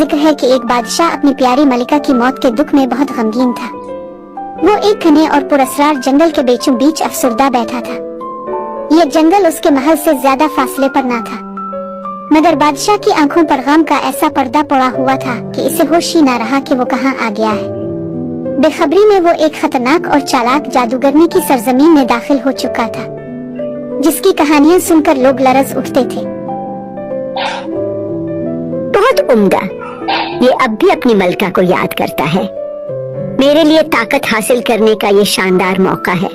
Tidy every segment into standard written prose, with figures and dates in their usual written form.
जिक्र है कि एक बादशाह अपनी प्यारी मलिका की मौत के दुख में बहुत गमगीन था। वो एक घने और पुरस्कार जंगल के बीचों बीच अफसुर्दा बैठा था। ये जंगल उसके महल से ज्यादा फासले पर ना था, मगर बादशाह की आंखों पर गम का ऐसा पर्दा पड़ा हुआ था कि इसे होश ही ना रहा कि वो कहाँ आ गया है। बेखबरी में वो एक खतरनाक और चालाक जादूगरनी की सरजमीन में दाखिल हो चुका था, जिसकी कहानियां सुनकर लोग लरज उठते थे। बहुत उम्दा। ये अब भी अपनी मलका को याद करता है। मेरे लिए ताकत हासिल करने का ये शानदार मौका है।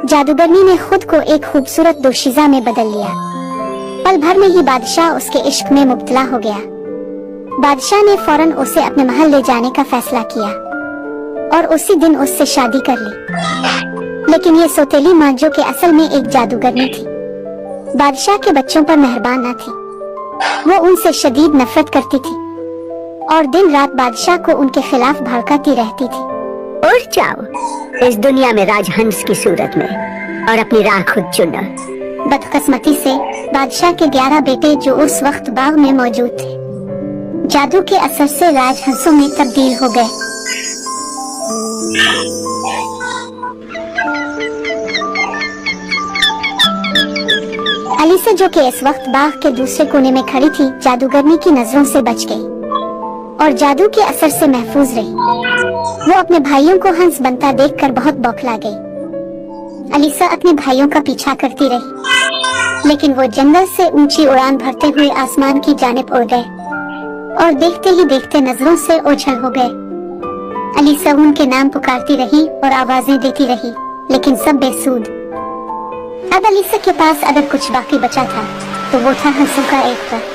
जादूगरनी ने खुद को एक खूबसूरत दोशीज़ा में बदल लिया। पल भर में ही बादशाह उसके इश्क में मुब्तला हो गया। बादशाह ने फौरन उसे अपने महल ले जाने का फैसला किया और उसी दिन उससे शादी कर ली। लेकिन ये सौतेली माँ, जो कि असल में एक जादूगरनी थी, बादशाह के बच्चों पर मेहरबान न थी। वो उनसे शदीद नफरत करती थी और दिन रात बादशाह को उनके खिलाफ भड़काती रहती थी। उठ जाओ इस दुनिया में राजहंस की सूरत में और अपनी राह खुद चुनो। बदकिस्मती से बादशाह के 11 बेटे, जो उस वक्त बाग में मौजूद थे, जादू के असर से राजहंसों में तब्दील हो गए। अलीसा, जो कि इस वक्त बाग के दूसरे कोने में खड़ी थी, जादूगरनी की नजरों से बच गई और जादू के असर से महफूज रही। वो अपने भाइयों को हंस बनता देखकर बहुत बौखला गई। अलीसा अपने भाइयों का पीछा करती रही, लेकिन वो जंगल से ऊंची उड़ान भरते हुए आसमान की जानिब उड़ गए और देखते ही देखते नजरों से ओझल हो गए। अलीसा उनके नाम पुकारती रही और आवाजें देती रही, लेकिन सब बेसूद। अब अलीसा के पास अगर कुछ बाकी बचा था तो वो था हंसों का एक पर।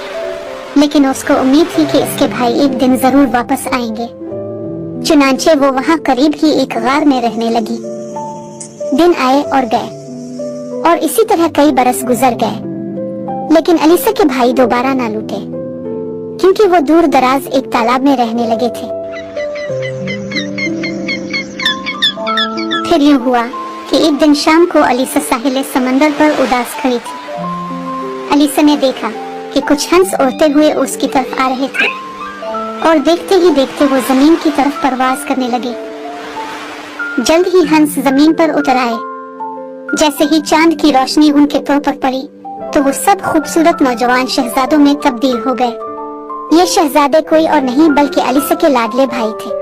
लेकिन उसको उम्मीद थी कि इसके भाई एक दिन जरूर वापस आएंगे। चुनांचे वो वहाँ करीब ही एक गार में रहने लगी। दिन आए और गए और इसी तरह कई बरस गुजर गए, लेकिन अलीसा के भाई दोबारा ना लौटे, क्योंकि वो दूर दराज एक तालाब में रहने लगे थे। फिर यूं हुआ कि एक दिन शाम को अलीसा साहिल समंदर पर उदास खड़ी थी। अलीसा ने देखा कि कुछ हंस उड़ते हुए उसकी तरफ आ रहे थे और देखते ही देखते वो जमीन की तरफ परवाज करने लगे। जल्द ही हंस जमीन पर उतर आए। जैसे ही चांद की रोशनी उनके तौर पर पड़ी तो वो सब खूबसूरत नौजवान शहजादों में तब्दील हो गए। ये शहजादे कोई और नहीं बल्कि अलीसा के लाडले भाई थे।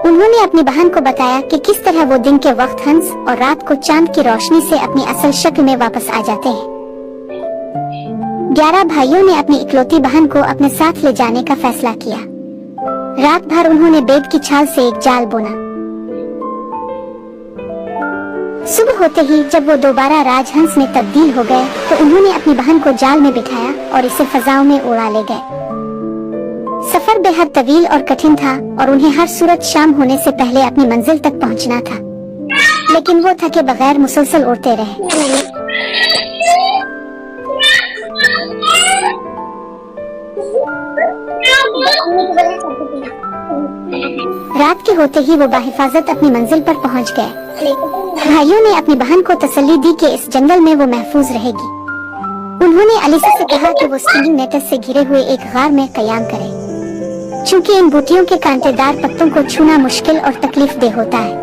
उन्होंने अपनी बहन को बताया कि किस तरह वो दिन के वक्त हंस और रात को चांद की रोशनी से अपनी असल शक्ल में वापस आ जाते हैं। 11 भाइयों ने अपनी इकलौती बहन को अपने साथ ले जाने का फैसला किया। रात भर उन्होंने बेद की छाल से एक जाल बुना। सुबह होते ही जब वो दोबारा राजहंस में तब्दील हो गए तो उन्होंने अपनी बहन को जाल में बिठाया और इसे फजाओं में उड़ा ले गए। सफर बेहद तवील और कठिन था और उन्हें हर सूरत शाम होने से पहले अपनी मंजिल तक पहुंचना था, लेकिन वो थके बगैर मुसलसल उड़ते रहे। रात के होते ही वो बाहिफाजत अपनी मंजिल पर पहुंच गए। भाइयों ने अपनी बहन को तसल्ली दी कि इस जंगल में वो महफूज रहेगी। उन्होंने अलीसा से कहा कि वो स्टिंगिंग नेटस से घिरे हुए एक गार में कयाम करे, चूँकि इन बूटियों के कांटेदार पत्तों को छूना मुश्किल और तकलीफ दे होता है।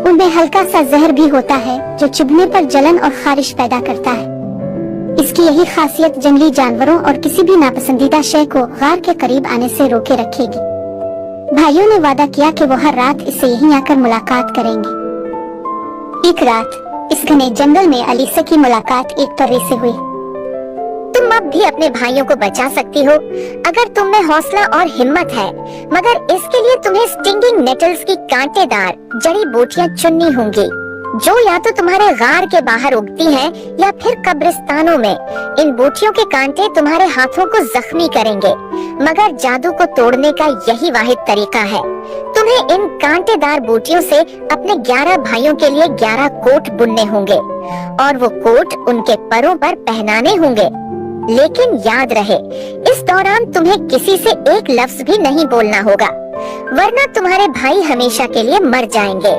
उनमें हल्का सा जहर भी होता है जो चुभने पर जलन और खारिश पैदा करता है। इसकी यही खासियत जंगली जानवरों और किसी भी नापसंदीदा शय को गार के करीब आने से रोके रखेगी। भाइयों ने वादा किया कि वो हर रात इससे यहीं आकर मुलाकात करेंगे। एक रात इस घने जंगल में अलीसा की मुलाकात एक परी से हुई। तुम अब भी अपने भाइयों को बचा सकती हो अगर तुम में हौसला और हिम्मत है, मगर इसके लिए तुम्हें स्टिंगिंग नेटल्स की कांटेदार जड़ी बूटियां चुननी होंगी, जो या तो तुम्हारे गार के बाहर उगती हैं या फिर कब्रिस्तानों में। इन बूटियों के कांटे तुम्हारे हाथों को जख्मी करेंगे, मगर जादू को तोड़ने का यही वाहिद तरीका है। तुम्हें इन कांटेदार बूटियों से अपने 11 भाइयों के लिए 11 कोट बुनने होंगे और वो कोट उनके परों पर पहनाने होंगे। लेकिन याद रहे, इस दौरान तुम्हें किसी से एक लफ्ज भी नहीं बोलना होगा, वरना तुम्हारे भाई हमेशा के लिए मर जाएंगे।